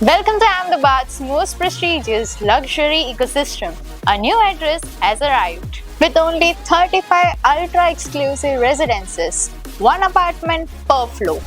Welcome to Ahmedabad's most prestigious luxury ecosystem. A new address has arrived with only 35 ultra exclusive residences, one apartment per floor.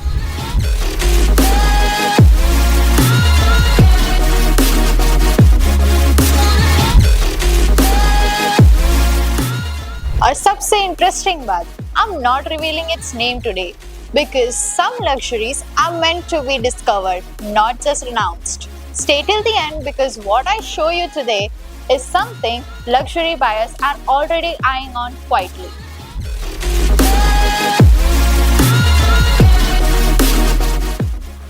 और सबसे interesting बात, I'm not revealing its name today because some luxuries are meant to be discovered, not just announced. Stay till the end because what I show you today is something luxury buyers are already eyeing on quietly.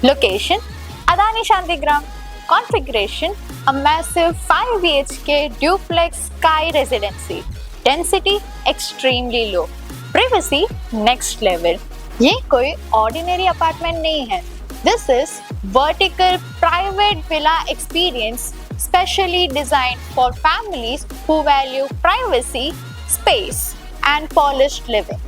Location: Adani Shantigram. Configuration: a massive 5 BHK duplex sky residency. Density extremely low. Privacy next level. ये कोई ordinary apartment नहीं है. This is vertical private villa experience specially designed for families who value privacy, space, and polished living.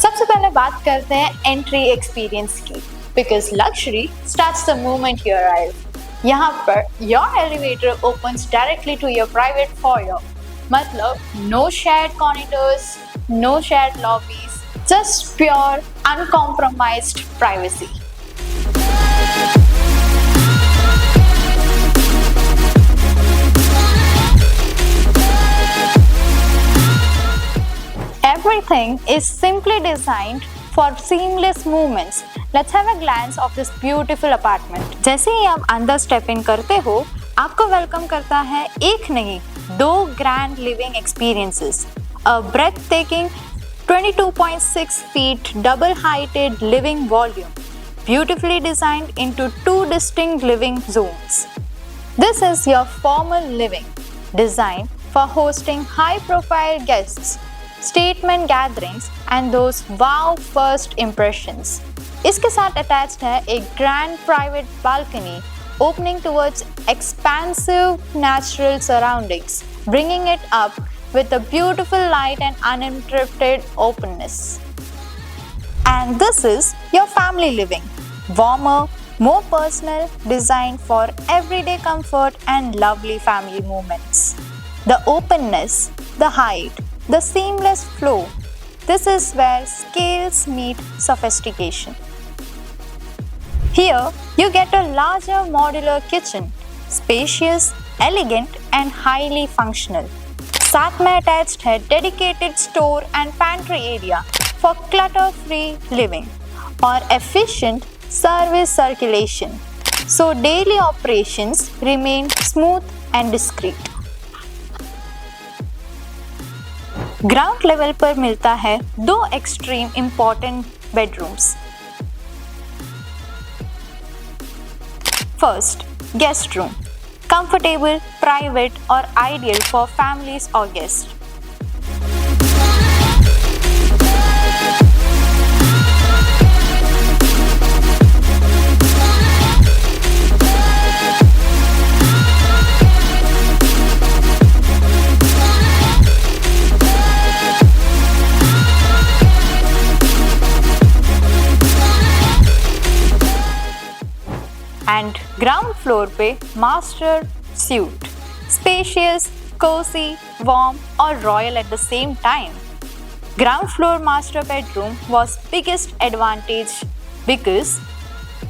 सबसे पहले बात करते हैं entry experience की, because luxury starts the moment you arrive. यहाँ पर your elevator opens directly to your private foyer. मतलब no shared corridors, no shared lobbies, just pure uncompromised privacy. Everything is simply designed for seamless movements. Let's have a glance of this beautiful apartment. जैसे ही आप अंदर step in करते हो, आपको welcome करता है एक नहीं, दो grand living experiences. A breathtaking 22.6 feet double-heighted living volume, beautifully designed into two distinct living zones. This is your formal living, designed for hosting high-profile guests, statement gatherings and those wow first impressions. इसके साथ attached है एक grand private balcony opening towards expansive natural surroundings, bringing it up with a beautiful light and uninterrupted openness. And this is your family living, warmer, more personal, designed for everyday comfort and lovely family moments. The openness, the height, the seamless flow. This is where scales meet sophistication. Here, you get a larger modular kitchen, spacious, elegant, and highly functional. साथ में attached है dedicated store and pantry area for clutter-free living or efficient service circulation. So daily operations remain smooth and discreet. Ground level पर मिलता है दो extreme important bedrooms. First, guest room. Comfortable, private और ideal for families और guest. And ground floor पे master suite, spacious, cozy, warm और royal at the same time. Ground floor master bedroom was biggest advantage because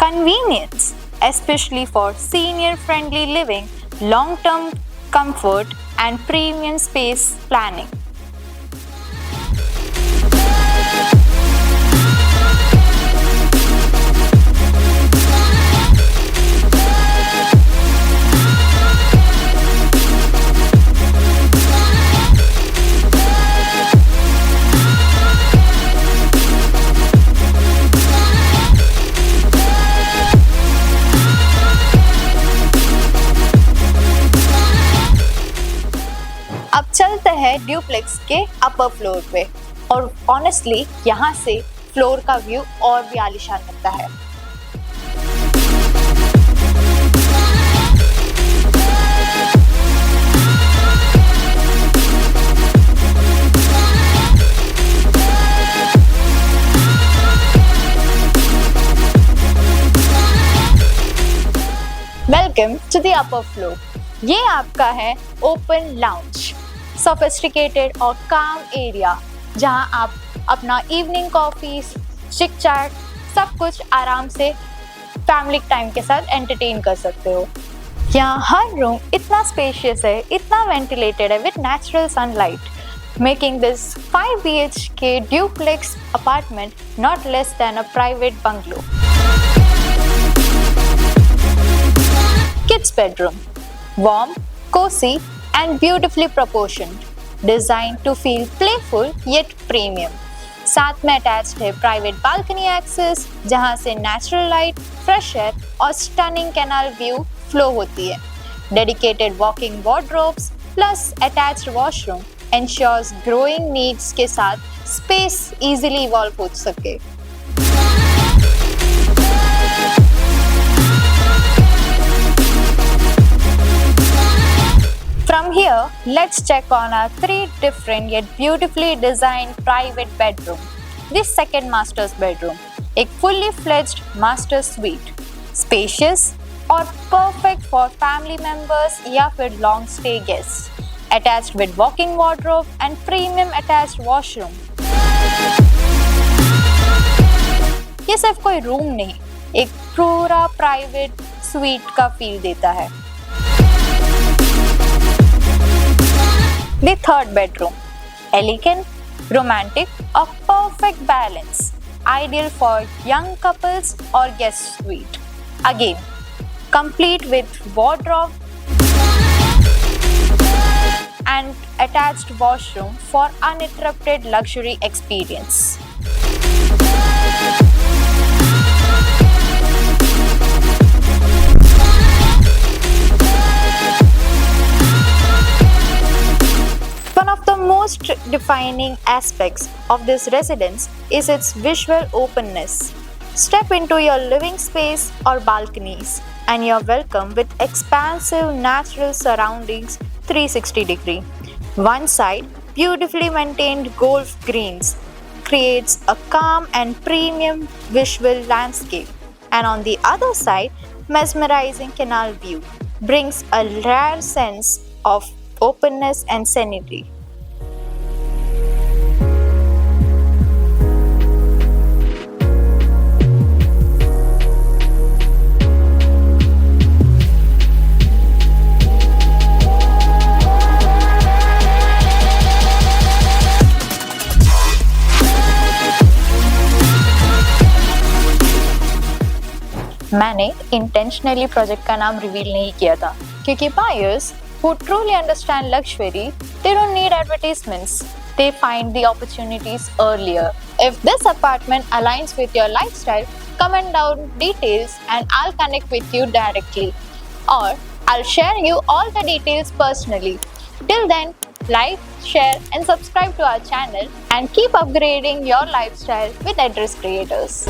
convenience, especially for senior friendly living, long term comfort and premium space planning. अब चलते हैं duplex के upper floor पे और honestly यहाँ से floor का view और भी आलीशान लगता है. Welcome to the upper floor. ये आपका है ओपन लाउंज, सोफिस्टिकेटेड और काम एरिया जहां आप अपना इवनिंग कॉफी, चिक चैट सब कुछ आराम से फैमिली टाइम के साथ एंटरटेन कर सकते हो। यहाँ हर रूम इतना स्पेशियस है, इतना वेंटिलेटेड है with natural sunlight, making this 5 BHK duplex apartment not less than a private bungalow. Kids bedroom, warm, cozy and beautifully proportioned, designed to feel playful yet premium. साथ में अटैच्ड है private balcony access जहां से natural light, fresh air और stunning canal view flow होती है। Dedicated walking wardrobes plus attached washroom ensures growing needs के साथ स्पेस easily evolve हो सके। From here, let's check on our 3 different yet beautifully designed private bedroom. This second master's bedroom, एक fully fledged master suite, spacious और perfect for family members या फिर long stay guests, attached with walk-in wardrobe and premium attached washroom. ये सिर्फ कोई room नहीं, एक पूरा प्राइवेट suite का फील देता है। The third bedroom, elegant, romantic, a perfect balance, ideal for young couples or guest suite. Again, complete with wardrobe and attached washroom for uninterrupted luxury experience. One of the most defining aspects of this residence is its visual openness. Step into your living space or balconies and you're welcome with expansive natural surroundings 360-degree. One side, beautifully maintained golf greens creates a calm and premium visual landscape, and on the other side, mesmerizing canal view brings a rare sense of openness and serenity. मैंने intentionally project का नाम reveal नहीं किया था क्योंकि buyers who truly understand luxury, they don't need advertisements. They find the opportunities earlier. If this apartment aligns with your lifestyle, comment down details and I'll connect with you directly. Or I'll share you all the details personally. Till then, like, share and subscribe to our channel and keep upgrading your lifestyle with Address Creators.